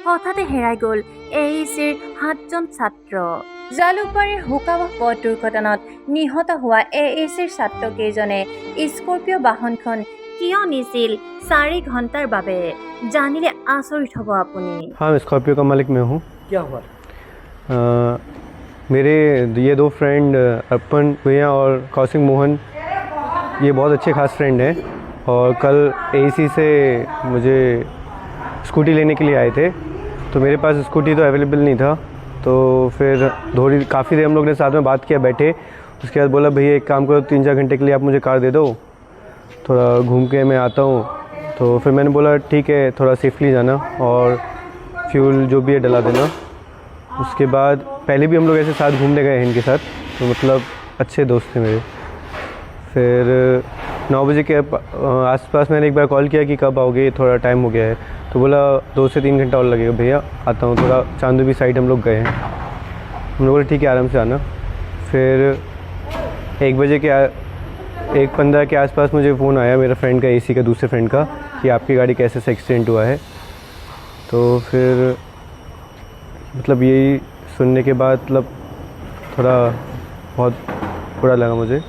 হঠাতে হেৰাই গ'ল AECৰ 7জন ছাত্ৰ। জালুকবাৰীৰ হুকাবাহ পথ দুৰ্ঘটনাত নিহত হোৱা AECৰ ছাত্ৰকেইজনে স্কৰ্পিঅ' বাহনখন কিয় নিছিল 4 ঘণ্টাৰ বাবে জানিলে আচৰিত হ'ব আপুনি। हाँ, स्कॉर्पियो का मालिक मैं हूँ। क्या हुआ? मेरे ये दो फ्रेंड अर्पण भैया और कौशिक मोहन, ये बहुत अच्छे खास फ्रेंड हैं और कल AEC से मुझे स्कूटी लेने के लिए आए थे। तो मेरे पास स्कूटी तो अवेलेबल नहीं था, तो फिर थोड़ी काफ़ी देर हम लोग ने साथ में बात किया बैठे। उसके बाद बोला भैया एक काम करो, 3-4 घंटे के लिए आप मुझे कार दे दो, थोड़ा घूम के मैं आता हूँ। तो फिर मैंने बोला ठीक है, थोड़ा सेफली जाना और फ्यूल जो भी है डला देना। उसके बाद पहले भी हम लोग ऐसे साथ घूमने गए हैं इनके साथ, तो मतलब अच्छे दोस्त थे मेरे। फिर 9 बजे के आसपास मैंने एक बार कॉल किया कि कब आओगे, थोड़ा टाइम हो गया है। तो बोला 2 से 3 घंटा और लगेगा भैया, आता हूँ। थोड़ा चांदूबी साइड हम लोग गए हैं। हम लोग बोले ठीक है, आराम से आना। फिर 1:15 के आसपास मुझे फ़ोन आया मेरा फ्रेंड का, AEC का दूसरे फ्रेंड का, कि आपकी गाड़ी कैसे से एक्सीडेंट हुआ है। तो फिर मतलब यही सुनने के बाद मतलब थोड़ा बहुत बुरा लगा मुझे।